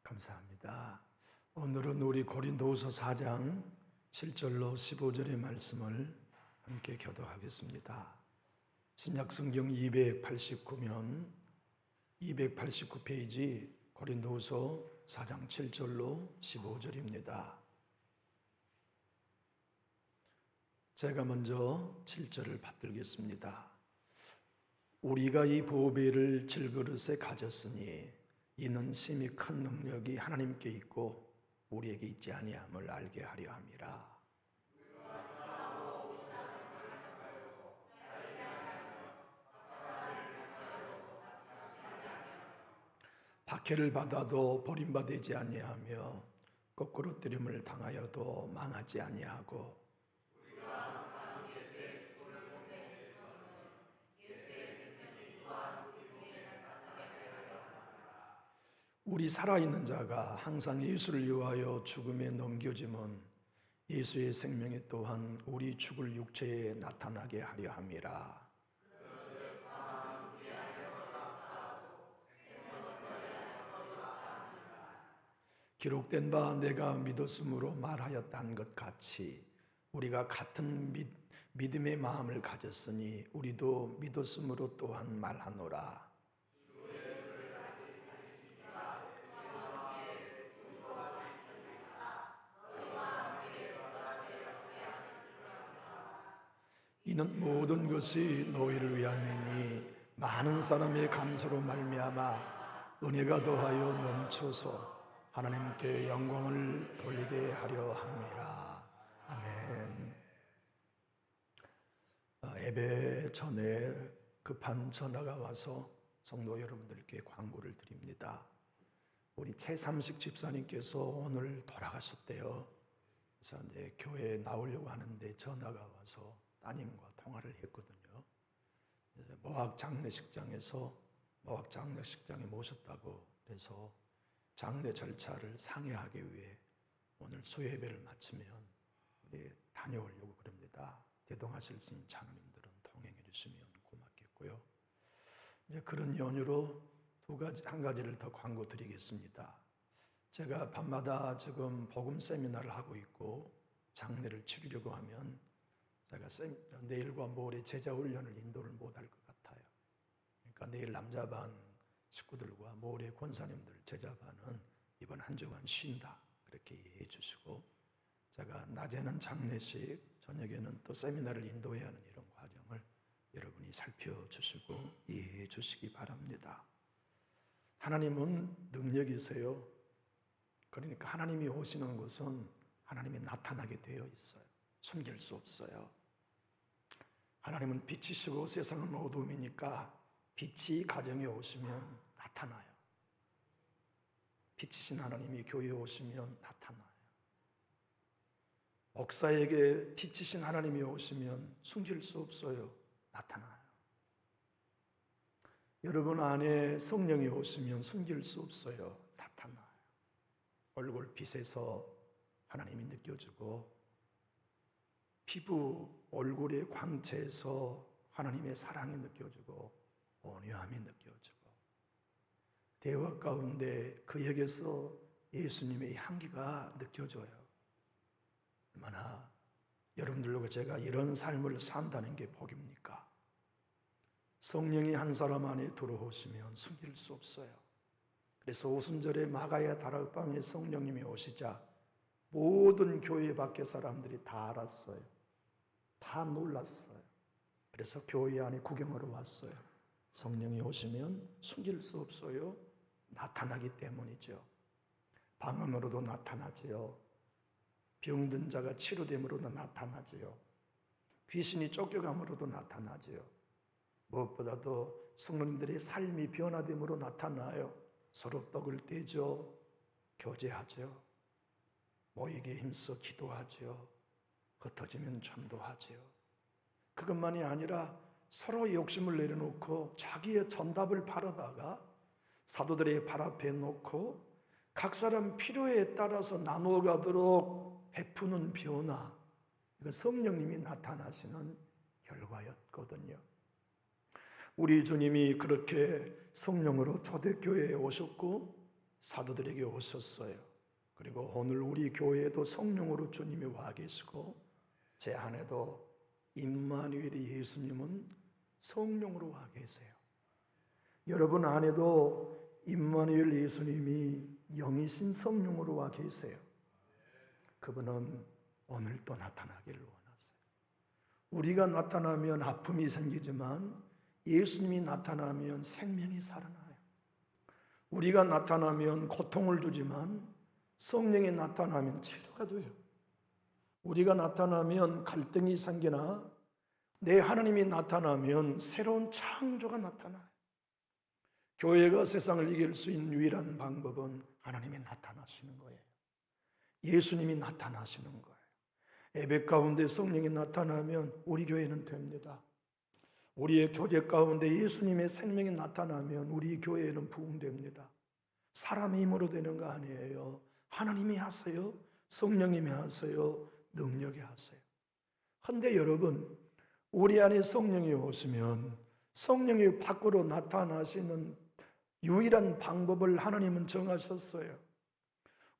감사합니다. 오늘은 우리 고린도후서 4장 7절로 15절의 말씀을 함께 교독하겠습니다. 신약성경 289면 289페이지 고린도후서 4장 7절로 15절입니다. 제가 먼저 7절을 받들겠습니다. 우리가 이 보배를 질그릇에 가졌으니 이는 심히 큰 능력이 하나님께 있고 우리에게 있지 아니함을 알게 하려 함이라. 박해를 받아도 버림받지 아니하며 거꾸로 뜨림을 당하여도 망하지 아니하고 우리 살아있는 자가 항상 예수를 위하여 죽음에 넘겨짐은 예수의 생명이 또한 우리 죽을 육체에 나타나게 하려 함이라. 기록된 바 내가 믿었으므로 말하였다는 것 같이 우리가 같은 믿음의 마음을 가졌으니 우리도 믿었으므로 또한 말하노라. 이는 모든 것이 너희를 위함이니 많은 사람의 감사로 말미암아 은혜가 더하여 넘쳐서 하나님께 영광을 돌리게 하려 함이라. 아멘. 예배 전에 급한 전화가 와서 성도 여러분들께 광고를 드립니다. 우리 최삼식 집사님께서 오늘 돌아가셨대요. 그래서 이제 교회에 나오려고 하는데 전화가 와서 따님과 통화를 했거든요. 모학 장례식장에 모셨다고 그래서 장례 절차를 상의하기 위해 오늘 수요예배를 마치면 우리 다녀오려고 그럽니다. 대동하실 수 있는 장로님들은 동행해 주시면 고맙겠고요. 이제 그런 연유로 한 가지를 더 광고 드리겠습니다. 제가 밤마다 지금 복음 세미나를 하고 있고 장례를 치르려고 하면 제가 내일과 모레 제자 훈련을 인도를 못할 것 같아요. 그러니까 내일 남자반 식구들과 모레 권사님들 제자반은 이번 한 주간 쉰다 그렇게 이해해 주시고, 제가 낮에는 장례식, 저녁에는 또 세미나를 인도해야 하는 이런 과정을 여러분이 살펴주시고 이해해 주시기 바랍니다. 하나님은 능력이세요. 그러니까 하나님이 오시는 것은 하나님이 나타나게 되어 있어요. 숨길 수 없어요. 하나님은 빛이시고 세상은 어두움이니까 빛이 가정에 오시면 나타나요. 빛이신 하나님이 교회에 오시면 나타나요. 목사에게 빛이신 하나님이 오시면 숨길 수 없어요. 나타나요. 여러분 안에 성령이 오시면 숨길 수 없어요. 나타나요. 얼굴 빛에서 하나님이 느껴지고 피부 얼굴의 광채에서 하나님의 사랑이 느껴지고 온유함이 느껴지고 대화 가운데 그에게서 예수님의 향기가 느껴져요. 얼마나 여러분들과 제가 이런 삶을 산다는 게 복입니까? 성령이 한 사람 안에 들어오시면 숨길 수 없어요. 그래서 오순절에 마가야 다락방에 성령님이 오시자 모든 교회 밖의 사람들이 다 알았어요. 다 놀랐어요. 그래서 교회 안에 구경하러 왔어요. 성령이 오시면 숨길 수 없어요. 나타나기 때문이죠. 방언으로도 나타나지요. 병든 자가 치료됨으로도 나타나지요. 귀신이 쫓겨감으로도 나타나지요. 무엇보다도 성도님들의 삶이 변화됨으로 나타나요. 서로 떡을 떼죠. 교제하죠. 모이게 힘써 기도하죠. 흩어지면 전도하죠. 그것만이 아니라 서로 욕심을 내려놓고 자기의 전답을 바라다가 사도들의 발 앞에 놓고 각 사람 필요에 따라서 나누어가도록 베푸는 변화, 이건 성령님이 나타나시는 결과였거든요. 우리 주님이 그렇게 성령으로 초대교회에 오셨고 사도들에게 오셨어요. 그리고 오늘 우리 교회에도 성령으로 주님이 와 계시고 제 안에도 임마누엘이 예수님은 성령으로 와 계세요. 여러분 안에도 임마누엘 예수님이 영이신 성령으로 와 계세요. 그분은 오늘도 나타나기를 원하세요. 우리가 나타나면 아픔이 생기지만 예수님이 나타나면 생명이 살아나요. 우리가 나타나면 고통을 주지만 성령이 나타나면 치료가 돼요. 우리가 나타나면 갈등이 생기나 내 하나님이 나타나면 새로운 창조가 나타나요. 교회가 세상을 이길 수 있는 유일한 방법은 하나님이 나타나시는 거예요. 예수님이 나타나시는 거예요. 예배 가운데 성령이 나타나면 우리 교회는 됩니다. 우리의 교제 가운데 예수님의 생명이 나타나면 우리 교회는 부흥됩니다. 사람의 힘으로 되는 거 아니에요. 하나님이 하세요. 성령님이 하세요. 능력이 하세요. 그런데 여러분, 우리 안에 성령이 오시면 성령이 밖으로 나타나시는 유일한 방법을 하나님은 정하셨어요.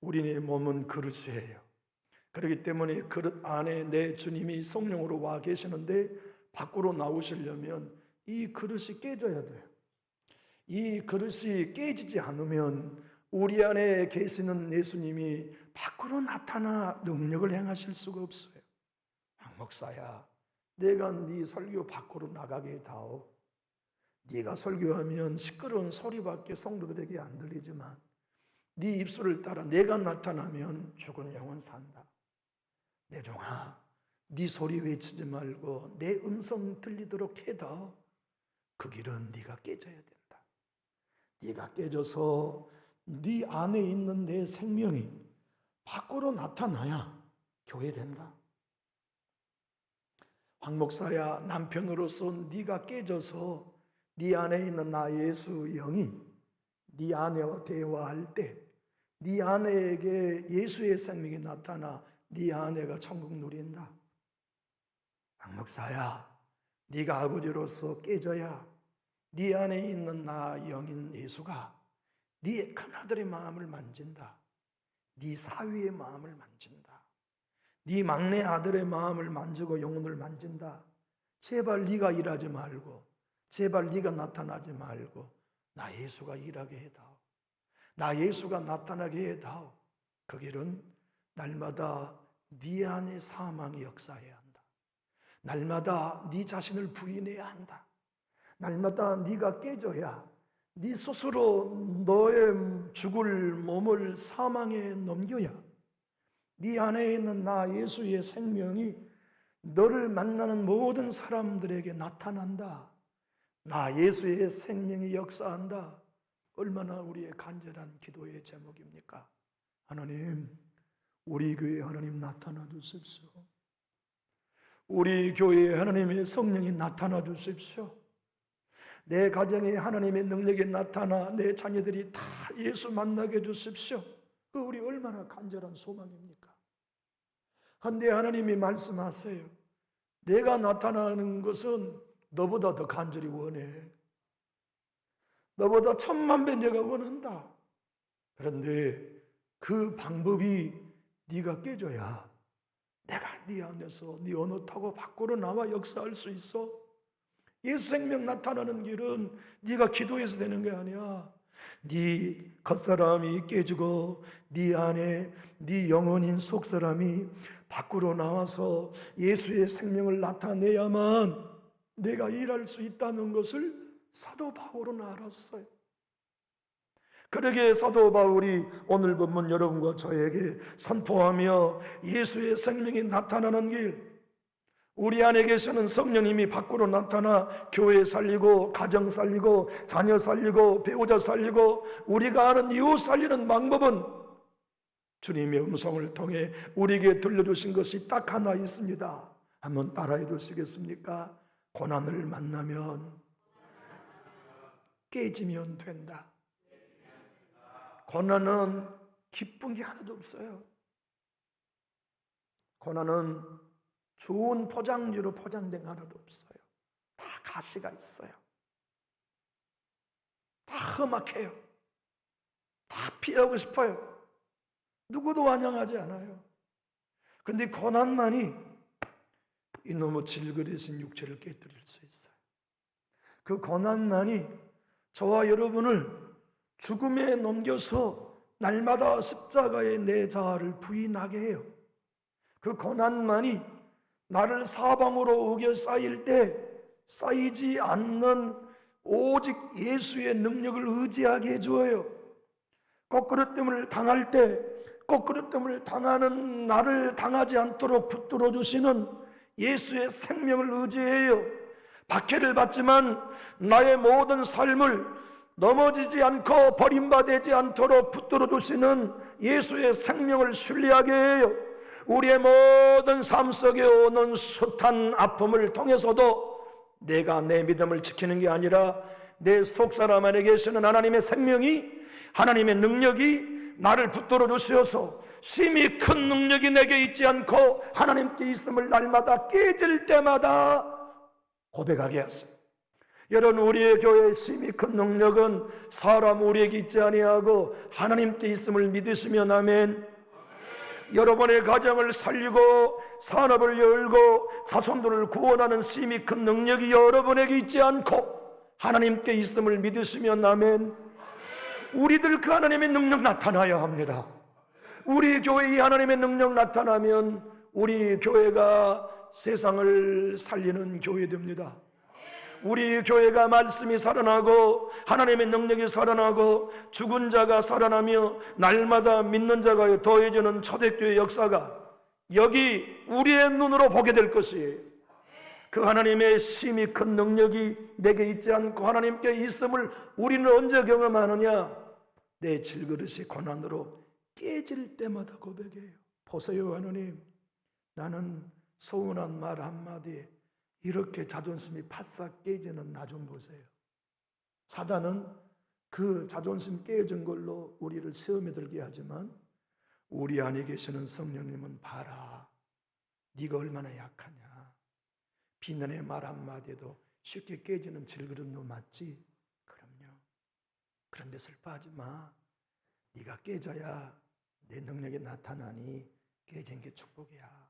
우리의 몸은 그릇이에요. 그렇기 때문에 그릇 안에 내 주님이 성령으로 와 계시는데 밖으로 나오시려면 이 그릇이 깨져야 돼요. 이 그릇이 깨지지 않으면 우리 안에 계시는 예수님이 밖으로 나타나 능력을 행하실 수가 없어요. 황 목사야, 내가 네 설교 밖으로 나가게 해다오. 네가 설교하면 시끄러운 소리밖에 성도들에게 안 들리지만 네 입술을 따라 내가 나타나면 죽은 영혼 산다. 내 종아, 네 소리 외치지 말고 내 음성 들리도록 해다. 그 길은 네가 깨져야 된다. 네가 깨져서 네 안에 있는 내 생명이 밖으로 나타나야 교회 된다. 황 목사야, 남편으로서 네가 깨져서 네 안에 있는 나 예수 영이 네 아내와 대화할 때 네 아내에게 예수의 생명이 나타나 네 아내가 천국 누린다. 황 목사야, 네가 아버지로서 깨져야 네 안에 있는 나 영인 예수가 네 큰아들의 마음을 만진다. 네 사위의 마음을 만진다. 네 막내 아들의 마음을 만지고 영혼을 만진다. 제발 네가 일하지 말고 제발 네가 나타나지 말고 나 예수가 일하게 해다오. 나 예수가 나타나게 해다오. 그 길은 날마다 네 안에 사망이 역사해야 한다. 날마다 네 자신을 부인해야 한다. 날마다 네가 깨져야 네 스스로 너의 죽을 몸을 사망에 넘겨야 네 안에 있는 나 예수의 생명이 너를 만나는 모든 사람들에게 나타난다. 나 예수의 생명이 역사한다. 얼마나 우리의 간절한 기도의 제목입니까? 하나님, 우리 교회에 하나님 나타나 주십시오. 우리 교회에 하나님의 성령이 나타나 주십시오. 내 가정에 하나님의 능력이 나타나 내 자녀들이 다 예수 만나게 해주십시오. 그 우리 얼마나 간절한 소망입니까? 그런데 하나님이 말씀하세요. 내가 나타나는 것은 너보다 더 간절히 원해. 너보다 10,000,000배 내가 원한다. 그런데 그 방법이 네가 깨져야 내가 네 안에서 네 언어 타고 밖으로 나와 역사할 수 있어. 예수 생명 나타나는 길은 네가 기도해서 되는 게 아니야. 네 겉사람이 깨지고 네 안에 네 영혼인 속사람이 밖으로 나와서 예수의 생명을 나타내야만 내가 일할 수 있다는 것을 사도 바울은 알았어요. 그러기에 사도 바울이 오늘 본문 여러분과 저에게 선포하며 예수의 생명이 나타나는 길, 우리 안에 계시는 성령님이 밖으로 나타나 교회 살리고 가정 살리고 자녀 살리고 배우자 살리고 우리가 아는 이웃 살리는 방법은 주님의 음성을 통해 우리에게 들려주신 것이 딱 하나 있습니다. 한번 따라해 주시겠습니까? 고난을 만나면 깨지면 된다. 고난은 기쁜 게 하나도 없어요. 고난은 좋은 포장지로 포장된 게 하나도 없어요. 다 가시가 있어요. 다 험악해요. 다 피하고 싶어요. 누구도 환영하지 않아요. 근데 고난만이 이놈의 질그리신 육체를 깨뜨릴 수 있어요. 그 고난만이 저와 여러분을 죽음에 넘겨서 날마다 십자가에 내 자아를 부인하게 해요. 그 고난만이 나를 사방으로 우겨 쌓일 때 쌓이지 않는 오직 예수의 능력을 의지하게 해줘요. 거꾸로뜸을 당할 때 거꾸로뜸을 당하는 나를 당하지 않도록 붙들어 주시는 예수의 생명을 의지해요. 박해를 받지만 나의 모든 삶을 넘어지지 않고 버림받지 않도록 붙들어 주시는 예수의 생명을 신뢰하게 해요. 우리의 모든 삶 속에 오는 숱한 아픔을 통해서도 내가 내 믿음을 지키는 게 아니라 내 속사람 안에 계시는 하나님의 생명이, 하나님의 능력이 나를 붙들어 주셔서 심히 큰 능력이 내게 있지 않고 하나님께 있음을 날마다 깨질 때마다 고백하게 하세요. 여러분, 우리의 교회의 심히 큰 능력은 사람 우리에게 있지 아니하고 하나님께 있음을 믿으시면 아멘. 여러분의 가정을 살리고 산업을 열고 자손들을 구원하는 심히 큰 능력이 여러분에게 있지 않고 하나님께 있음을 믿으시면 아멘. 우리들 그 하나님의 능력 나타나야 합니다. 우리 교회에 하나님의 능력 나타나면 우리 교회가 세상을 살리는 교회 됩니다. 우리 교회가 말씀이 살아나고 하나님의 능력이 살아나고 죽은 자가 살아나며 날마다 믿는 자가 더해지는 초대교회 역사가 여기 우리의 눈으로 보게 될 것이에요. 그 하나님의 심히 큰 능력이 내게 있지 않고 하나님께 있음을 우리는 언제 경험하느냐? 내 질그릇이 고난으로 깨질 때마다 고백해요. 보세요, 하나님, 나는 서운한 말 한마디에 이렇게 자존심이 바싹 깨지는 나 좀 보세요. 사단은 그 자존심 깨진 걸로 우리를 시험에 들게 하지만 우리 안에 계시는 성령님은 봐라, 네가 얼마나 약하냐. 비난의 말 한마디에도 쉽게 깨지는 질그릇 너 맞지? 그럼요. 그런데 슬퍼하지 마. 네가 깨져야 내 능력이 나타나니 깨진 게 축복이야.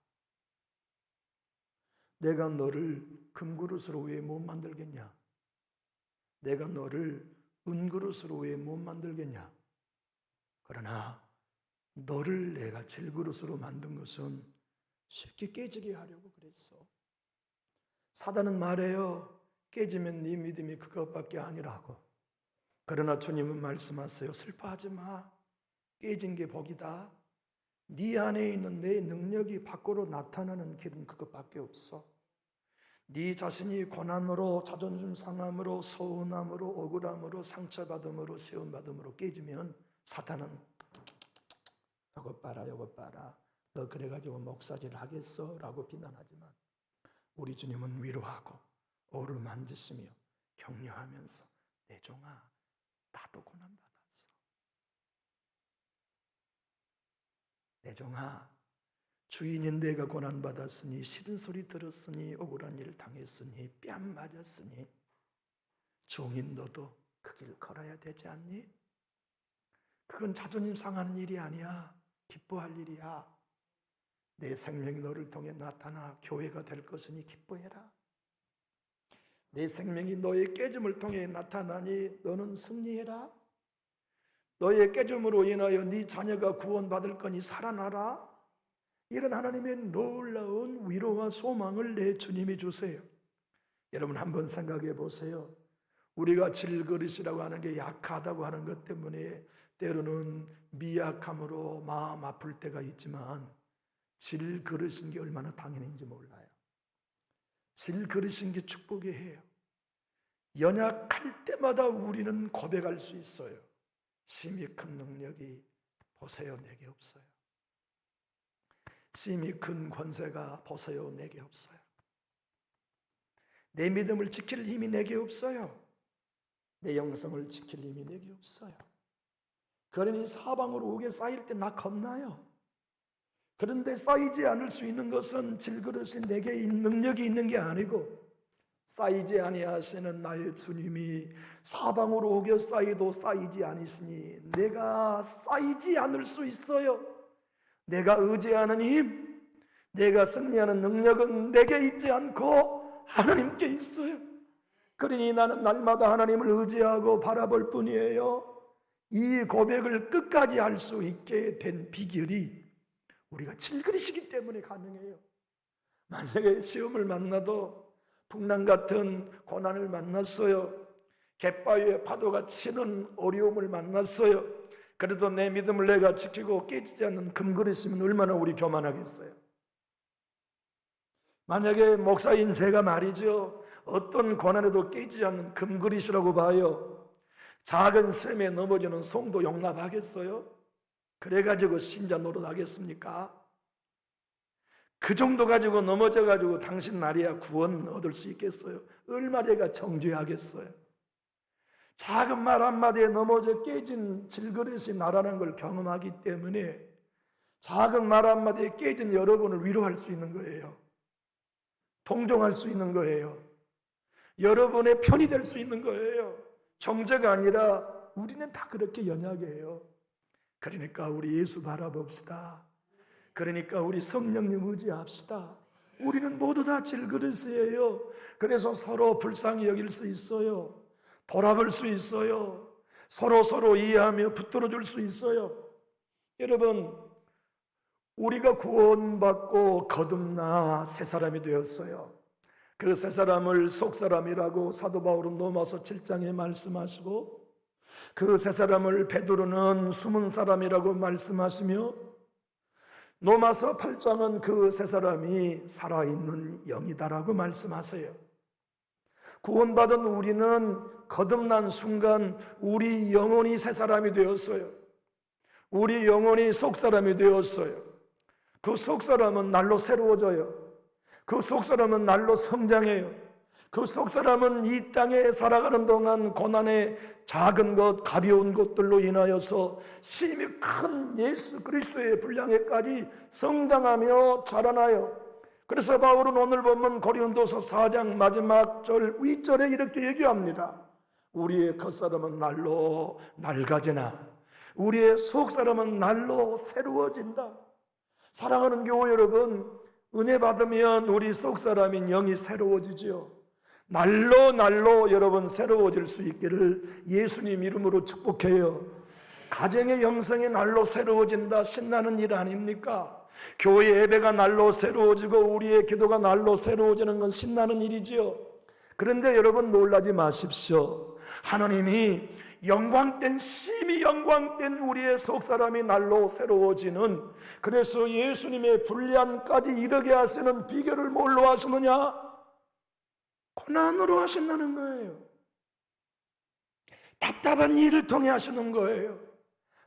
내가 너를 금그릇으로 왜 못 만들겠냐? 내가 너를 은그릇으로 왜 못 만들겠냐? 그러나 너를 내가 질그릇으로 만든 것은 쉽게 깨지게 하려고 그랬어. 사단은 말해요. 깨지면 네 믿음이 그것밖에 아니라고. 그러나 주님은 말씀하세요. 슬퍼하지 마. 깨진 게 복이다. 네 안에 있는 내 능력이 밖으로 나타나는 길은 그것밖에 없어. 네 자신이 고난으로, 자존심 상함으로, 서운함으로, 억울함으로, 상처받음으로, 시험받음으로 깨지면 사탄은 이것 봐라, 이것 봐라, 너 그래가지고 목사질 하겠어? 라고 비난하지만 우리 주님은 위로하고 어루만지시며 격려하면서 내 종아, 나도 고난받았어. 내 종아, 주인인 내가 고난받았으니, 싫은 소리 들었으니, 억울한 일 당했으니, 뺨 맞았으니 종인 너도 그 길 걸어야 되지 않니? 그건 자존심 상하는 일이 아니야. 기뻐할 일이야. 내 생명이 너를 통해 나타나 교회가 될 것이니 기뻐해라. 내 생명이 너의 깨짐을 통해 나타나니 너는 승리해라. 너의 깨짐으로 인하여 네 자녀가 구원받을 거니 살아나라. 이런 하나님의 놀라운 위로와 소망을 내 주님이 주세요. 여러분 한번 생각해 보세요. 우리가 질그릇이라고 하는 게 약하다고 하는 것 때문에 때로는 미약함으로 마음 아플 때가 있지만 질그릇인 게 얼마나 당연한지 몰라요. 질그릇인 게 축복이에요. 연약할 때마다 우리는 고백할 수 있어요. 심히 큰 능력이 보세요 내게 없어요. 심히 큰 권세가 보세요 내게 없어요. 내 믿음을 지킬 힘이 내게 없어요. 내 영성을 지킬 힘이 내게 없어요. 그러니 사방으로 오게 쌓일 때 나 겁나요. 그런데 쌓이지 않을 수 있는 것은 질그릇이 내게 능력이 있는 게 아니고 쌓이지 아니하시는 나의 주님이 사방으로 오겨 쌓이도 쌓이지 아니시니 내가 쌓이지 않을 수 있어요. 내가 의지하는 힘, 내가 승리하는 능력은 내게 있지 않고 하나님께 있어요. 그러니 나는 날마다 하나님을 의지하고 바라볼 뿐이에요. 이 고백을 끝까지 할 수 있게 된 비결이 우리가 질그리시기 때문에 가능해요. 만약에 시험을 만나도 풍랑 같은 고난을 만났어요. 갯바위에 파도가 치는 어려움을 만났어요. 그래도 내 믿음을 내가 지키고 깨지지 않는 금그릇이면 얼마나 우리 교만하겠어요. 만약에 목사인 제가 말이죠, 어떤 고난에도 깨지지 않는 금그릇이라고 봐요. 작은 셈에 넘어지는 송도 용납하겠어요? 그래가지고 신자 노릇하겠습니까? 그 정도 가지고 넘어져가지고 당신 말이야 구원 얻을 수 있겠어요? 얼마나 정죄하겠어요? 작은 말 한마디에 넘어져 깨진 질그릇이 나라는 걸 경험하기 때문에 작은 말 한마디에 깨진 여러분을 위로할 수 있는 거예요. 동정할 수 있는 거예요. 여러분의 편이 될 수 있는 거예요. 정죄가 아니라 우리는 다 그렇게 연약해요. 그러니까 우리 예수 바라봅시다. 그러니까 우리 성령님 의지합시다. 우리는 모두 다 질그릇이에요. 그래서 서로 불쌍히 여길 수 있어요. 돌아볼 수 있어요. 서로 이해하며 붙들어 줄 수 있어요. 여러분, 우리가 구원받고 거듭나 새 사람이 되었어요. 그 새 사람을 속사람이라고 사도 바울은 로마서 7장에 말씀하시고, 그 새 사람을 베드로는 숨은 사람이라고 말씀하시며, 로마서 8장은 그 새 사람이 살아있는 영이다라고 말씀하세요. 구원받은 우리는 거듭난 순간 우리 영혼이 새 사람이 되었어요. 우리 영혼이 속사람이 되었어요. 그 속사람은 날로 새로워져요. 그 속사람은 날로 성장해요. 그 속사람은 이 땅에 살아가는 동안 고난의 작은 것, 가벼운 것들로 인하여서 심히 큰 예수 그리스도의 분량에까지 성장하며 자라나요. 그래서 바울은 오늘 보면 고린도서 4장 마지막 절 윗절에 이렇게 얘기합니다. 우리의 겉사람은 날로 낡아지나 우리의 속사람은 날로 새로워진다. 사랑하는 교회 여러분, 은혜 받으면 우리 속사람인 영이 새로워지죠. 날로 여러분 새로워질 수 있기를 예수님 이름으로 축복해요. 가정의 영성이 날로 새로워진다. 신나는 일 아닙니까? 교회 예배가 날로 새로워지고 우리의 기도가 날로 새로워지는 건 신나는 일이지요. 그런데 여러분 놀라지 마십시오. 하나님이 영광된, 심히 영광된 우리의 속사람이 날로 새로워지는, 그래서 예수님의 분리안까지 이르게 하시는 비결을 뭘로 하시느냐? 고난으로 하신다는 거예요. 답답한 일을 통해 하시는 거예요.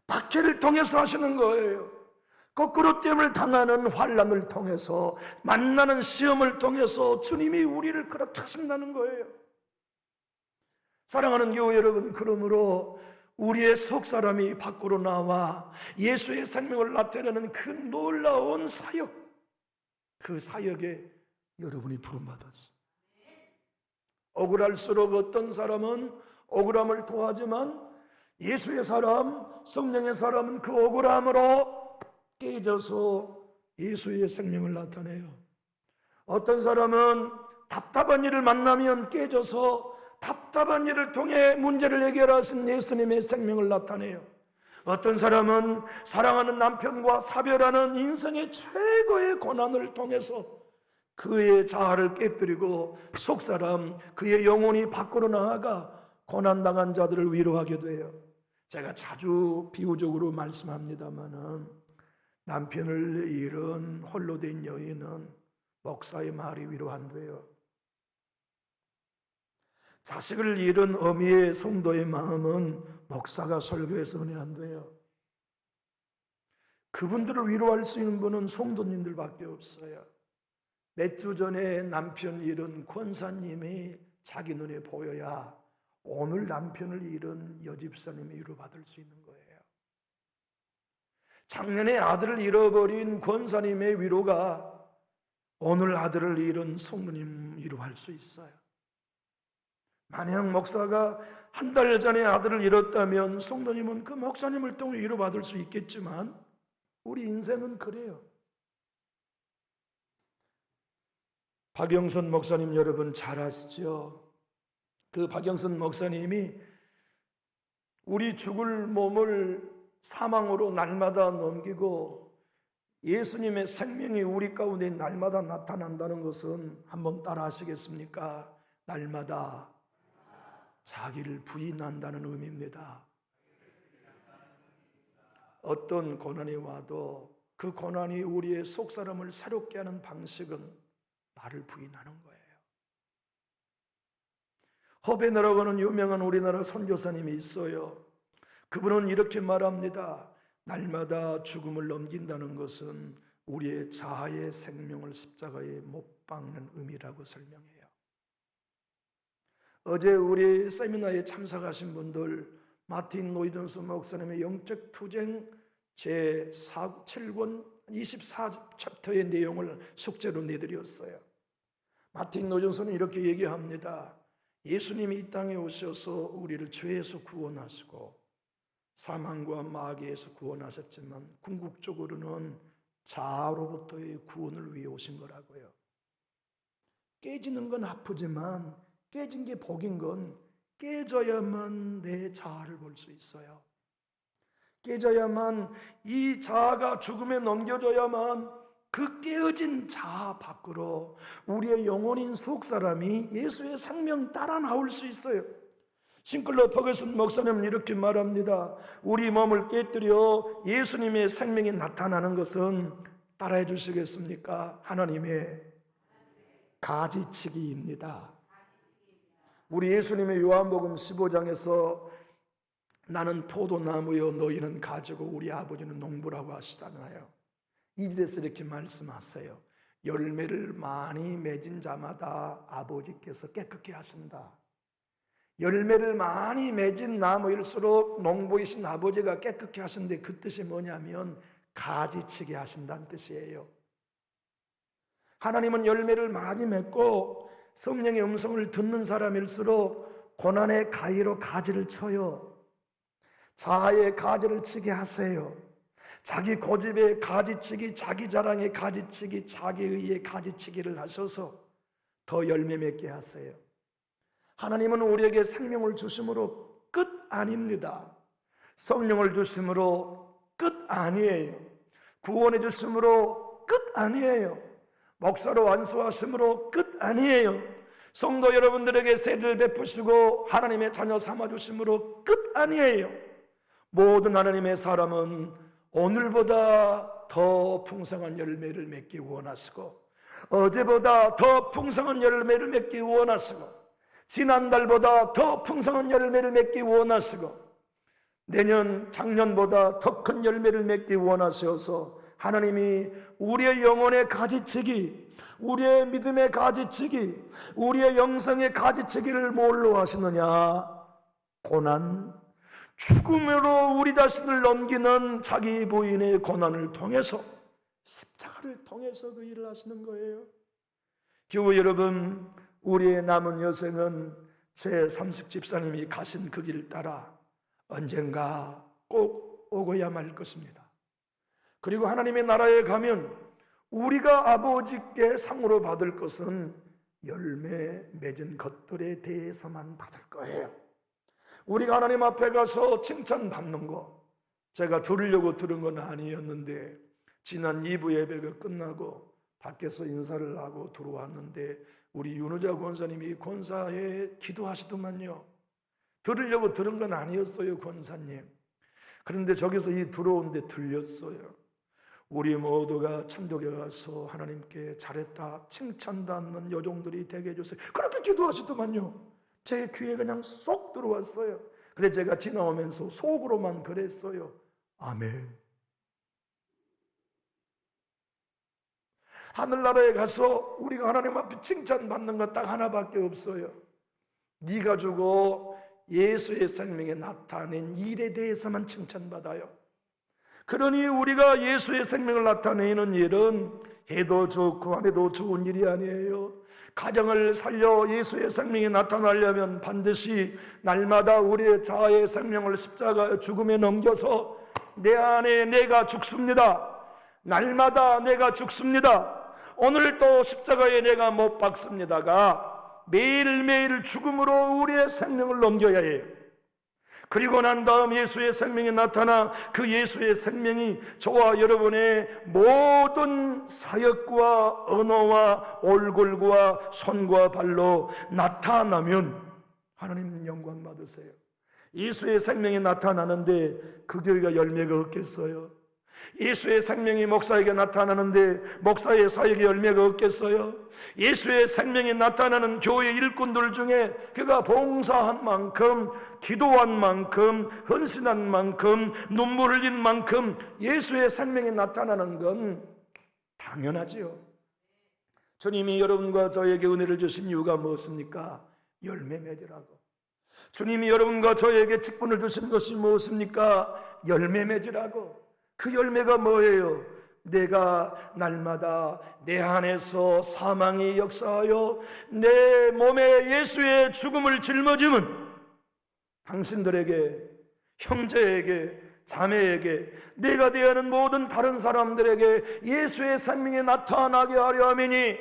박해를 통해서 하시는 거예요. 거꾸로 땜을 당하는 환난을 통해서, 만나는 시험을 통해서 주님이 우리를 그렇게 하신다는 거예요. 사랑하는 교회 여러분, 그러므로 우리의 속사람이 밖으로 나와 예수의 생명을 나타내는 그 놀라운 사역, 그 사역에 여러분이 부름받았어요. 억울할수록 어떤 사람은 억울함을 토하지만 예수의 사람, 성령의 사람은 그 억울함으로 깨져서 예수의 생명을 나타내요. 어떤 사람은 답답한 일을 만나면 깨져서 답답한 일을 통해 문제를 해결하신 예수님의 생명을 나타내요. 어떤 사람은 사랑하는 남편과 사별하는 인생의 최고의 고난을 통해서 그의 자아를 깨뜨리고 속사람, 그의 영혼이 밖으로 나아가 고난당한 자들을 위로하게 돼요. 제가 자주 비유적으로 말씀합니다마는 남편을 잃은 홀로 된 여인은 목사의 말이 위로 안 돼요. 자식을 잃은 어미의 성도의 마음은 목사가 설교해서 은혜 안 돼요. 그분들을 위로할 수 있는 분은 성도님들밖에 없어요. 몇 주 전에 남편 잃은 권사님이 자기 눈에 보여야 오늘 남편을 잃은 여집사님이 위로받을 수 있는 거예요. 작년에 아들을 잃어버린 권사님의 위로가 오늘 아들을 잃은 성도님 위로할 수 있어요. 만약 목사가 한 달 전에 아들을 잃었다면 성도님은 그 목사님을 통해 위로받을 수 있겠지만 우리 인생은 그래요. 박영선 목사님 여러분 잘 아시죠? 그 박영선 목사님이 우리 죽을 몸을 사망으로 날마다 넘기고 예수님의 생명이 우리 가운데 날마다 나타난다는 것은 한번 따라 하시겠습니까? 날마다 자기를 부인한다는 의미입니다. 어떤 고난이 와도 그 고난이 우리의 속사람을 새롭게 하는 방식은 나를 부인하는 거예요. 허베너라고 하는 유명한 우리나라 선교사님이 있어요. 그분은 이렇게 말합니다. 날마다 죽음을 넘긴다는 것은 우리의 자아의 생명을 십자가에 못 박는 의미라고 설명해요. 어제 우리 세미나에 참석하신 분들 마틴 노이든스 목사님의 영적 투쟁 제7권 24챕터의 내용을 숙제로 내드렸어요. 마틴 노이든스는 이렇게 얘기합니다. 예수님이 이 땅에 오셔서 우리를 죄에서 구원하시고 사망과 마귀에서 구원하셨지만 궁극적으로는 자아로부터의 구원을 위해 오신 거라고요. 깨지는 건 아프지만 깨진 게 복인 건 깨져야만 내 자아를 볼 수 있어요. 깨져야만 이 자아가 죽음에 넘겨져야만 그 깨어진 자아 밖으로 우리의 영혼인 속사람이 예수의 생명 따라 나올 수 있어요. 싱클러 퍼거슨 목사님은 이렇게 말합니다. 우리 몸을 깨뜨려 예수님의 생명이 나타나는 것은 따라해 주시겠습니까? 하나님의 가지치기입니다. 우리 예수님의 요한복음 15장에서 나는 포도나무요 너희는 가지고 우리 아버지는 농부라고 하시잖아요. 이 절에서 이렇게 말씀하세요. 열매를 많이 맺은 자마다 아버지께서 깨끗게 하신다. 열매를 많이 맺은 나무일수록 농부이신 아버지가 깨끗게 하신데 그 뜻이 뭐냐면 가지치게 하신다는 뜻이에요. 하나님은 열매를 많이 맺고 성령의 음성을 듣는 사람일수록 고난의 가위로 가지를 쳐요. 자아의 가지를 치게 하세요. 자기 고집의 가지치기, 자기 자랑의 가지치기, 자기의의 가지치기를 하셔서 더 열매 맺게 하세요. 하나님은 우리에게 생명을 주심으로 끝 아닙니다. 성령을 주심으로 끝 아니에요. 구원해 주심으로 끝 아니에요. 목사로 완수하심으로 끝 아니에요. 성도 여러분들에게 세례를 베푸시고 하나님의 자녀 삼아주심으로 끝 아니에요. 모든 하나님의 사람은 오늘보다 더 풍성한 열매를 맺기 원하시고 어제보다 더 풍성한 열매를 맺기 원하시고 지난달보다 더 풍성한 열매를 맺기 원하시고 내년 작년보다 더 큰 열매를 맺기 원하셔서 하나님이 우리의 영혼의 가지치기, 우리의 믿음의 가지치기, 우리의 영성의 가지치기를 뭘로 하시느냐? 고난, 죽음으로 우리 자신을 넘기는 자기 부인의 고난을 통해서 십자가를 통해서 그 일을 하시는 거예요. 교우 여러분, 우리의 남은 여생은 제30 집사님이 가신 그 길 따라 언젠가 꼭 오고야 말 것입니다. 그리고 하나님의 나라에 가면 우리가 아버지께 상으로 받을 것은 열매 맺은 것들에 대해서만 받을 거예요. 우리가 하나님 앞에 가서 칭찬받는 거 제가 들으려고 들은 건 아니었는데 지난 2부 예배가 끝나고 밖에서 인사를 하고 들어왔는데 우리 윤호자 권사님이 권사에 기도하시더만요. 들으려고 들은 건 아니었어요, 권사님. 그런데 저기서 이 들어오는데 들렸어요. 우리 모두가 천국에 가서 하나님께 잘했다 칭찬받는 여종들이 되게 해주세요. 그렇게 기도하시더만요. 제 귀에 그냥 쏙 들어왔어요. 그래서 제가 지나오면서 속으로만 그랬어요. 아멘. 하늘나라에 가서 우리가 하나님 앞에 칭찬받는 건 딱 하나밖에 없어요. 네가 주고 예수의 생명에 나타낸 일에 대해서만 칭찬받아요. 그러니 우리가 예수의 생명을 나타내는 일은 해도 좋고 안 해도 좋은 일이 아니에요. 가정을 살려 예수의 생명이 나타나려면 반드시 날마다 우리의 자아의 생명을 십자가의 죽음에 넘겨서 내 안에 내가 죽습니다. 날마다 내가 죽습니다. 오늘 또 십자가에 내가 못 박습니다가 매일매일 죽음으로 우리의 생명을 넘겨야 해요. 그리고 난 다음 예수의 생명이 나타나 그 예수의 생명이 저와 여러분의 모든 사역과 언어와 얼굴과 손과 발로 나타나면 하나님 영광 받으세요. 예수의 생명이 나타나는데 그 교회가 열매가 없겠어요? 예수의 생명이 목사에게 나타나는데 목사의 사역에 열매가 없겠어요? 예수의 생명이 나타나는 교회 일꾼들 중에 그가 봉사한 만큼, 기도한 만큼, 헌신한 만큼, 눈물 흘린 만큼 예수의 생명이 나타나는 건 당연하지요. 주님이 여러분과 저에게 은혜를 주신 이유가 무엇입니까? 열매 맺으라고. 주님이 여러분과 저에게 직분을 주신 것이 무엇입니까? 열매 맺으라고. 그 열매가 뭐예요? 내가 날마다 내 안에서 사망이 역사하여 내 몸에 예수의 죽음을 짊어지면 당신들에게, 형제에게, 자매에게, 내가 대하는 모든 다른 사람들에게 예수의 생명이 나타나게 하려 하매니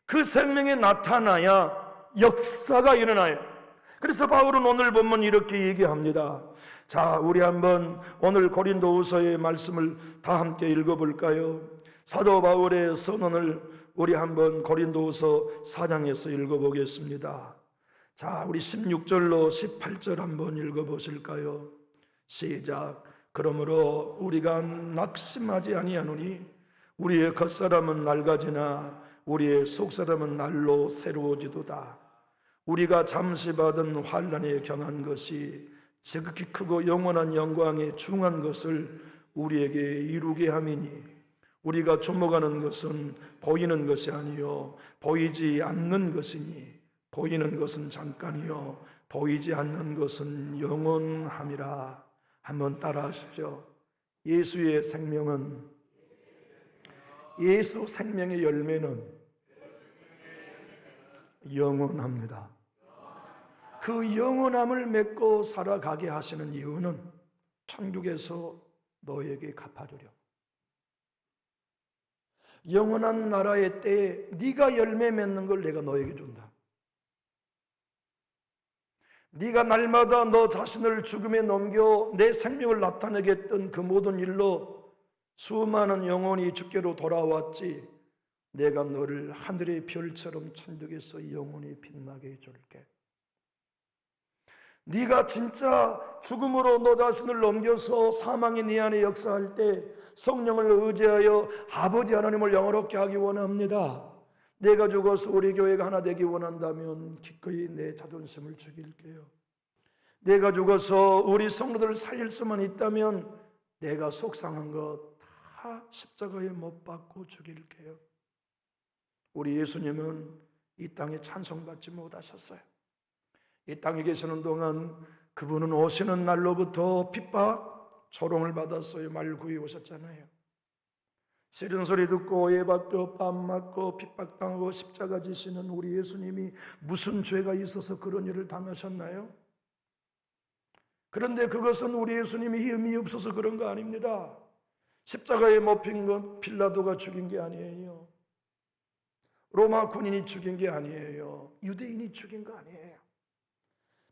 그 생명이 나타나야 역사가 일어나요. 그래서 바울은 오늘 본문 이렇게 얘기합니다. 자, 우리 한번 오늘 고린도후서의 말씀을 다 함께 읽어볼까요? 사도 바울의 선언을 우리 한번 고린도후서 4장에서 읽어보겠습니다. 자, 우리 16절로 18절 한번 읽어보실까요? 시작. 그러므로 우리가 낙심하지 아니하노니 우리의 겉사람은 낡아지나 우리의 속사람은 날로 새로워지도다. 우리가 잠시 받은 환난에 경한 것이 지극히 크고 영원한 영광에 중한 것을 우리에게 이루게 함이니 우리가 주목하는 것은 보이는 것이 아니요 보이지 않는 것이니 보이는 것은 잠깐이요 보이지 않는 것은 영원함이라. 한번 따라 하시죠. 예수의 생명은, 예수 생명의 열매는 영원합니다. 그 영원함을 맺고 살아가게 하시는 이유는 천국에서 너에게 갚아주려. 영원한 나라의 때에 네가 열매 맺는 걸 내가 너에게 준다. 네가 날마다 너 자신을 죽음에 넘겨 내 생명을 나타내게 했던 그 모든 일로 수많은 영혼이 주께로 돌아왔지. 내가 너를 하늘의 별처럼 천국에서 영원히 빛나게 해줄게. 네가 진짜 죽음으로 너 자신을 넘겨서 사망이 네 안에 역사할 때 성령을 의지하여 아버지 하나님을 영화롭게 하기 원합니다. 내가 죽어서 우리 교회가 하나 되기 원한다면 기꺼이 내 자존심을 죽일게요. 내가 죽어서 우리 성도들을 살릴 수만 있다면 내가 속상한 것 다 십자가에 못 박고 죽일게요. 우리 예수님은 이 땅에 찬송받지 못하셨어요. 이 땅에 계시는 동안 그분은 오시는 날로부터 핍박, 조롱을 받았어요. 말구에 오셨잖아요. 싫은 소리 듣고 오해받고 뺨 맞고 핍박당하고 십자가 지시는 우리 예수님이 무슨 죄가 있어서 그런 일을 당하셨나요? 그런데 그것은 우리 예수님이 힘이 없어서 그런 거 아닙니다. 십자가에 못 핀 건 빌라도가 죽인 게 아니에요. 로마 군인이 죽인 게 아니에요. 유대인이 죽인 거 아니에요.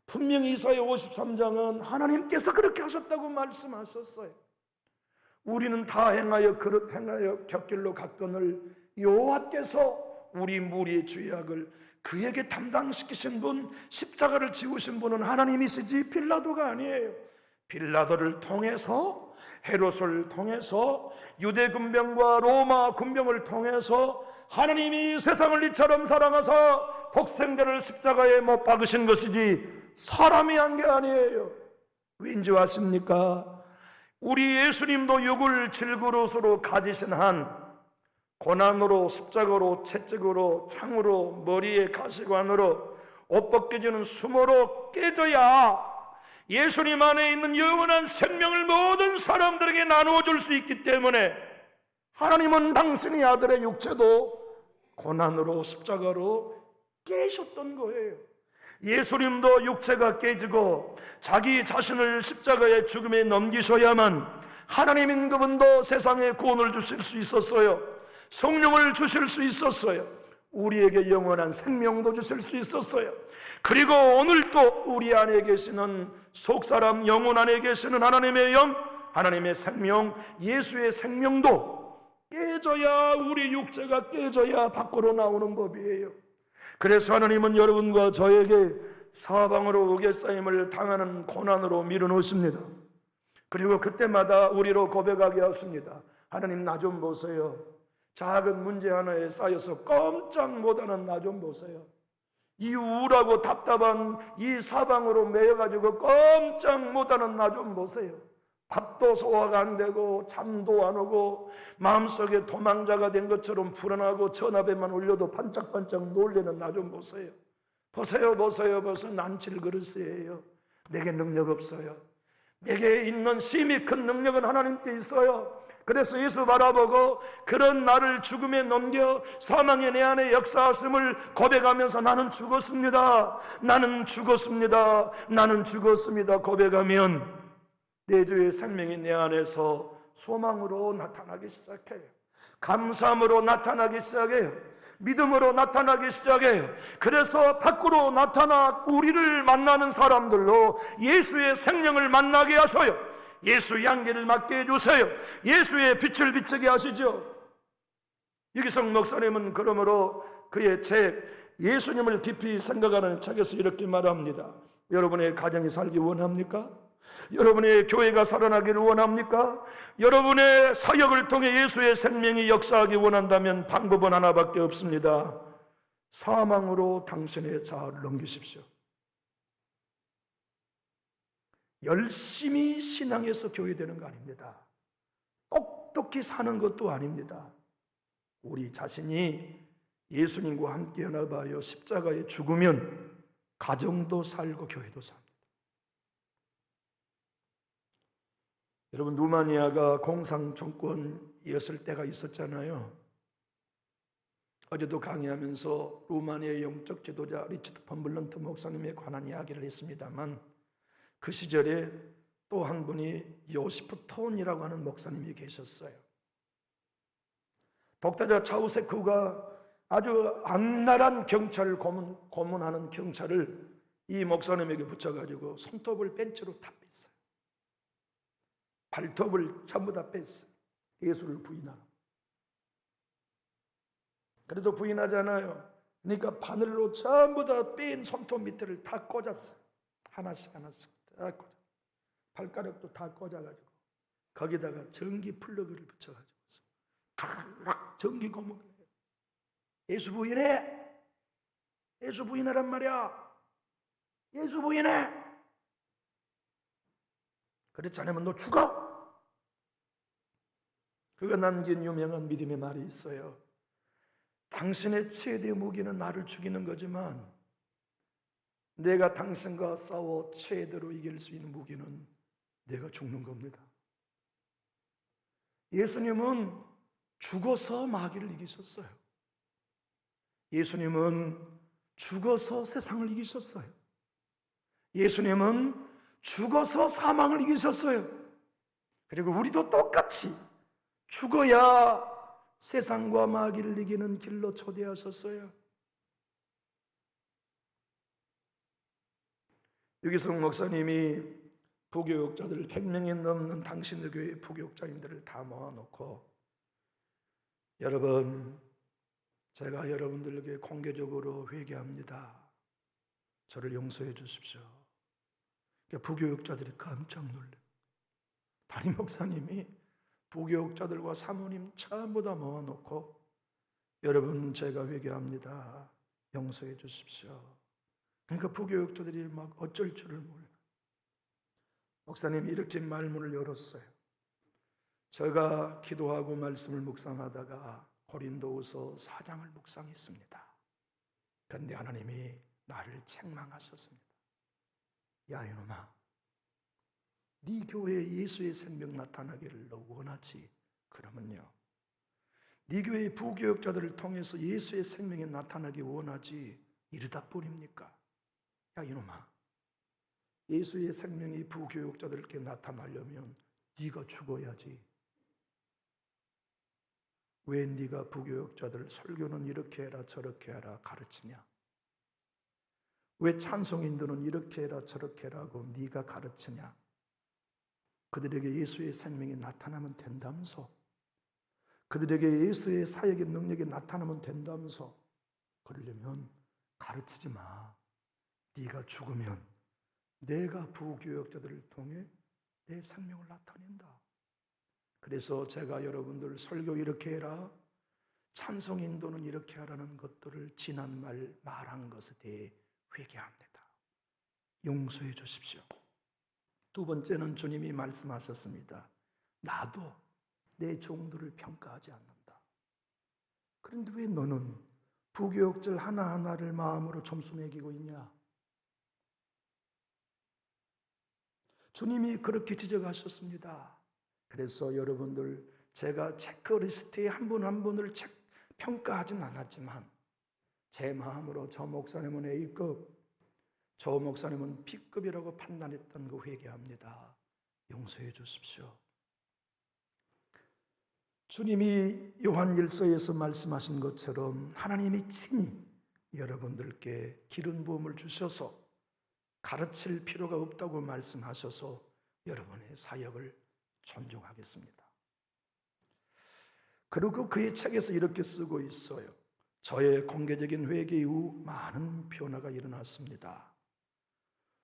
분명히 이사야 53장은 하나님께서 그렇게 하셨다고 말씀하셨어요. 우리는 다 행하여 곁길로 갔거늘 여호와께서 우리 무리의 죄악을 그에게 담당시키신 분, 십자가를 지우신 분은 하나님이시지 빌라도가 아니에요. 빌라도를 통해서, 헤롯을 통해서, 유대 군병과 로마 군병을 통해서 하나님이 세상을 이처럼 사랑하사 독생자를 십자가에 못 박으신 것이지 사람이 한 게 아니에요. 왠지 아십니까? 우리 예수님도 육을 질그릇으로 가지신 한 고난으로, 십자가로, 채찍으로, 창으로, 머리에 가시관으로, 옷 벗겨지는 수모로 깨져야 예수님 안에 있는 영원한 생명을 모든 사람들에게 나누어 줄 수 있기 때문에 하나님은 당신의 아들의 육체도 고난으로, 십자가로 깨셨던 거예요. 예수님도 육체가 깨지고 자기 자신을 십자가의 죽음에 넘기셔야만 하나님인 그분도 세상에 구원을 주실 수 있었어요. 성령을 주실 수 있었어요. 우리에게 영원한 생명도 주실 수 있었어요. 그리고 오늘도 우리 안에 계시는 속사람 영혼 안에 계시는 하나님의 영, 하나님의 생명, 예수의 생명도 깨져야, 우리 육체가 깨져야 밖으로 나오는 법이에요. 그래서 하나님은 여러분과 저에게 사방으로 우겨싸임을 당하는 고난으로 밀어넣습니다. 그리고 그때마다 우리로 고백하게 하십니다. 하나님, 나 좀 보세요. 작은 문제 하나에 쌓여서 꼼짝 못하는 나 좀 보세요. 이 우울하고 답답한 이 사방으로 매여가지고 꼼짝 못하는 나 좀 보세요. 밥도 소화가 안 되고 잠도 안 오고 마음속에 도망자가 된 것처럼 불안하고 전화벨만 울려도 반짝반짝 놀래는 나 좀 보세요. 보세요, 보세요, 보세요. 난칠 그릇이에요. 내게 능력 없어요. 내게 있는 심히 큰 능력은 하나님께 있어요. 그래서 예수 바라보고 그런 나를 죽음에 넘겨 사망의 내 안에 역사하심을 고백하면서 나는 죽었습니다, 나는 죽었습니다, 나는 죽었습니다 고백하면 내 주의 생명이 내 안에서 소망으로 나타나기 시작해요. 감사함으로 나타나기 시작해요. 믿음으로 나타나기 시작해요. 그래서 밖으로 나타나 우리를 만나는 사람들로 예수의 생명을 만나게 하셔요. 예수 향기를 맡게 해주세요. 예수의 빛을 비추게 하시죠. 유기성 목사님은 그러므로 그의 책 예수님을 깊이 생각하는 책에서 이렇게 말합니다. 여러분의 가정이 살기 원합니까? 여러분의 교회가 살아나기를 원합니까? 여러분의 사역을 통해 예수의 생명이 역사하기 원한다면 방법은 하나밖에 없습니다. 사망으로 당신의 자아를 넘기십시오. 열심히 신앙에서 교회되는 거 아닙니다. 똑똑히 사는 것도 아닙니다. 우리 자신이 예수님과 함께 연합하여 십자가에 죽으면 가정도 살고 교회도 삽니다. 여러분, 루마니아가 공산 정권이었을 때가 있었잖아요. 어제도 강의하면서 루마니아의 영적 지도자 리처드 폰 블런트 목사님에 관한 이야기를 했습니다만, 그 시절에 또 한 분이 요시프 톤이라고 하는 목사님이 계셨어요. 독재자 차우세쿠가 아주 악랄한 경찰을 고문하는 경찰을 이 목사님에게 붙여가지고 손톱을 벤치로 다 뺐어요. 발톱을 전부 다 뺐어요. 예수를 부인하라. 그래도 부인하잖아요. 그러니까 바늘로 전부 다 뺀 손톱 밑에를 다 꽂았어요. 하나씩 하나씩 다 꽂았어요. 발가락도 다 꽂아가지고 거기다가 전기 플러그를 붙여가지고 전기 고문을 해요. 예수 부인해. 예수 부인하란 말이야. 예수 부인해. 그렇지 않으면 너 죽어. 그가 남긴 유명한 믿음의 말이 있어요. 당신의 최대 무기는 나를 죽이는 거지만 내가 당신과 싸워 최대로 이길 수 있는 무기는 내가 죽는 겁니다. 예수님은 죽어서 마귀를 이기셨어요. 예수님은 죽어서 세상을 이기셨어요. 예수님은 죽어서 사망을 이기셨어요. 그리고 우리도 똑같이 죽어야 세상과 마귀를 이기는 길로 초대하셨어요. 유기성 목사님이 부교육자들 100명이 넘는 당신의 교회 부교육자님들을 다 모아놓고, 여러분, 제가 여러분들에게 공개적으로 회개합니다. 저를 용서해 주십시오. 부교육자들이 깜짝 놀래요. 담임 목사님이 부교육자들과 사모님 전부 다 모아놓고, 여러분, 제가 회개합니다. 용서해 주십시오. 그러니까 부교육자들이 막 어쩔 줄을 몰라. 목사님이 이렇게 말문을 열었어요. 제가 기도하고 말씀을 묵상하다가 고린도후서 4장을 묵상했습니다. 그런데 하나님이 나를 책망하셨습니다. 야, 이놈아, 네 교회에 예수의 생명 나타나기를 너 원하지? 그러면요, 네 교회의 부교육자들을 통해서 예수의 생명이 나타나기 원하지? 이러다 뿐입니까? 야 이놈아, 예수의 생명이 부교육자들께 나타나려면 네가 죽어야지. 왜 네가 부교육자들 설교는 이렇게 해라 저렇게 해라 가르치냐? 왜 찬송인들은 이렇게 해라 저렇게 해라고 네가 가르치냐? 그들에게 예수의 생명이 나타나면 된다면서, 그들에게 예수의 사역의 능력이 나타나면 된다면서. 그러려면 가르치지 마. 네가 죽으면 내가 부교역자들을 통해 내 생명을 나타낸다. 그래서 제가 여러분들 설교 이렇게 해라, 찬송 인도는 이렇게 하라는 것들을 지난말 말한 것에 대해 회개합니다. 용서해 주십시오. 두 번째는 주님이 말씀하셨습니다. 나도 내 종들을 평가하지 않는다. 그런데 왜 너는 부교역절 하나하나를 마음으로 점수 매기고 있냐? 주님이 그렇게 지적하셨습니다. 그래서 여러분들, 제가 체크리스트에 한 분 한 분을 평가하진 않았지만 제 마음으로 저 목사님은 A급, 저 목사님은 B급이라고 판단했던 거 회개합니다. 용서해 주십시오. 주님이 요한일서에서 말씀하신 것처럼 하나님이 친히 여러분들께 기름 부음을 주셔서 가르칠 필요가 없다고 말씀하셔서 여러분의 사역을 존중하겠습니다. 그리고 그의 책에서 이렇게 쓰고 있어요. 저의 공개적인 회개 이후 많은 변화가 일어났습니다.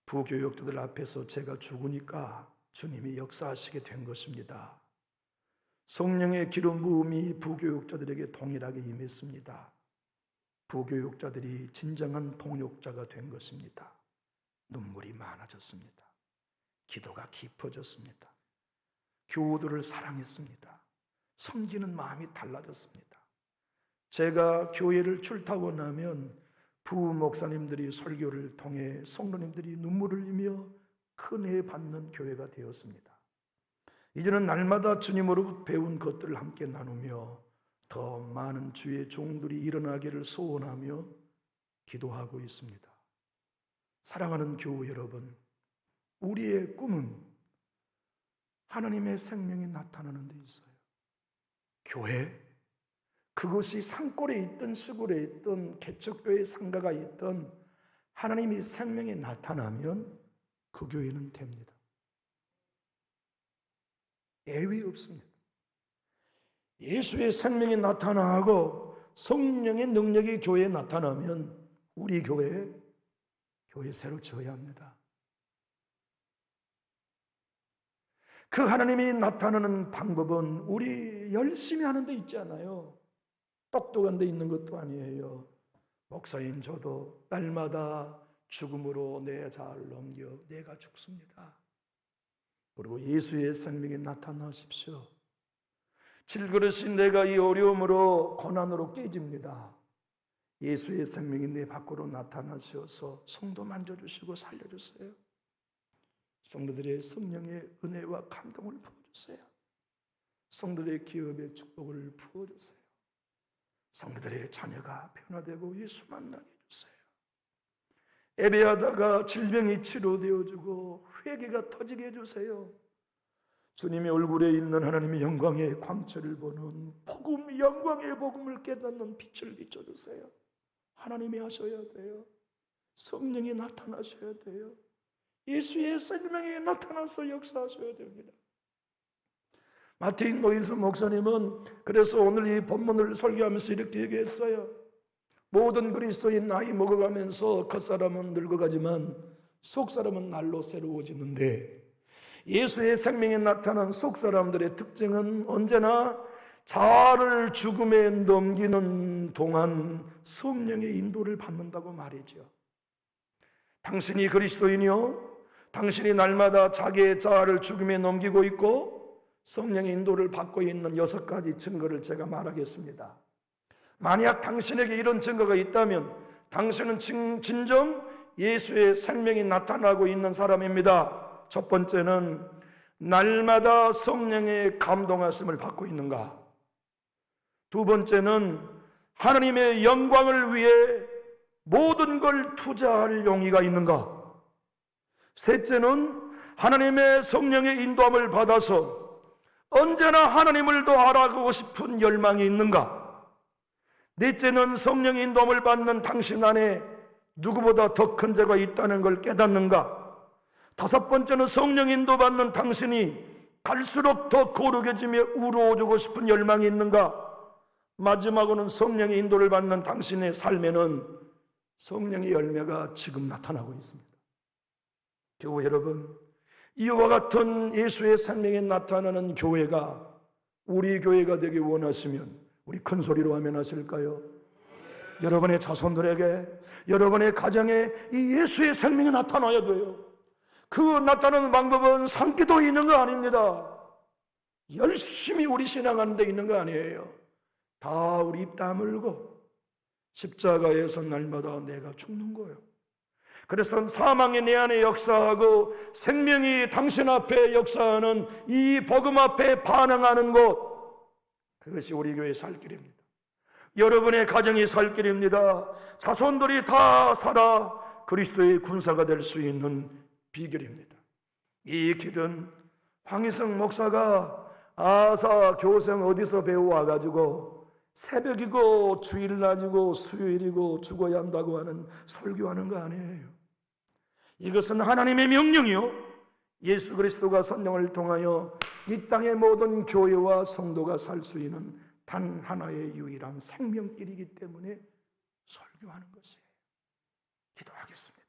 부교역자들 앞에서 제가 죽으니까 주님이 역사하시게 된 것입니다. 성령의 기름 부음이 부교역자들에게 동일하게 임했습니다. 부교역자들이 진정한 동역자가 된 것입니다. 눈물이 많아졌습니다. 기도가 깊어졌습니다. 교우들을 사랑했습니다. 섬기는 마음이 달라졌습니다. 제가 교회를 출타하고 나면 부목사님들이 설교를 통해 성도님들이 눈물을 흘리며 큰 애 받는 교회가 되었습니다. 이제는 날마다 주님으로부터 배운 것들을 함께 나누며 더 많은 주의 종들이 일어나기를 소원하며 기도하고 있습니다. 사랑하는 교우 여러분, 우리의 꿈은 하나님의 생명이 나타나는 데 있어요. 교회, 그것이 산골에 있든 시골에 있든 개척교회 상가가 있든 하나님이 생명이 나타나면 그 교회는 됩니다. 예외 없습니다. 예수의 생명이 나타나고 성령의 능력이 교회에 나타나면 우리 교회 새로 지어야 합니다. 그 하나님이 나타나는 방법은 우리 열심히 하는 데 있지 않아요. 똑똑한 데 있는 것도 아니에요. 목사님, 저도 날마다 죽음으로 내 자아를 넘겨 내가 죽습니다. 그리고 예수의 생명이 나타나십시오. 질그릇인 내가 이 어려움으로 고난으로 깨집니다. 예수의 생명이 내 밖으로 나타나셔서 성도 만져주시고 살려주세요. 성도들의 성령의 은혜와 감동을 부어주세요. 성도들의 기업의 축복을 부어주세요. 성도들의 자녀가 변화되고 예수 만나게 해주세요. 예배하다가 질병이 치료되어주고 회개가 터지게 해주세요. 주님의 얼굴에 있는 하나님의 영광의 광채를 보는 복음, 영광의 복음을 깨닫는 빛을 비춰주세요. 하나님이 하셔야 돼요. 성령이 나타나셔야 돼요. 예수의 생명이 나타나서 역사하셔야 됩니다. 마틴 노이스 목사님은 그래서 오늘 이 본문을 설교하면서 이렇게 얘기했어요. 모든 그리스도인 나이 먹어가면서 겉사람은 늙어가지만 속사람은 날로 새로워지는데 예수의 생명이 나타난 속사람들의 특징은 언제나 자아를 죽음에 넘기는 동안 성령의 인도를 받는다고 말이죠. 당신이 그리스도인이요, 당신이 날마다 자기의 자아를 죽음에 넘기고 있고 성령의 인도를 받고 있는 6가지 증거를 제가 말하겠습니다. 만약 당신에게 이런 증거가 있다면 당신은 진정 예수의 생명이 나타나고 있는 사람입니다. 첫 번째는 날마다 성령의 감동하심을 받고 있는가? 두 번째는 하나님의 영광을 위해 모든 걸 투자할 용의가 있는가? 셋째는 하나님의 성령의 인도함을 받아서 언제나 하나님을 더 알아가고 싶은 열망이 있는가? 넷째는 성령의 인도함을 받는 당신 안에 누구보다 더 큰 자가 있다는 걸 깨닫는가? 다섯 번째는 성령 인도받는 당신이 갈수록 더 거룩해지며 우러워지고 싶은 열망이 있는가? 마지막으로는 성령의 인도를 받는 당신의 삶에는 성령의 열매가 지금 나타나고 있습니다. 교회 여러분, 이와 같은 예수의 생명에 나타나는 교회가 우리 교회가 되기 원하시면 우리 큰 소리로 아멘하실까요? 여러분의 자손들에게, 여러분의 가정에 이 예수의 생명이 나타나야 돼요. 그 나타나는 방법은 산기도에 있는 거 아닙니다. 열심히 우리 신앙하는 데 있는 거 아니에요. 다 우리 입 다물고 십자가에서 날마다 내가 죽는 거예요. 그래서 사망이 내 안에 역사하고 생명이 당신 앞에 역사하는 이 복음 앞에 반응하는 것, 그것이 우리 교회의 살 길입니다. 여러분의 가정이 살 길입니다. 자손들이 다 살아 그리스도의 군사가 될 수 있는 비결입니다. 이 길은 황희성 목사가 아사 교생 어디서 배워와가지고 새벽이고 주일날이고 수요일이고 죽어야 한다고 하는 설교하는 거 아니에요. 이것은 하나님의 명령이요, 예수 그리스도가 성령을 통하여 이 땅의 모든 교회와 성도가 살 수 있는 단 하나의 유일한 생명길이기 때문에 설교하는 것이에요. 기도하겠습니다.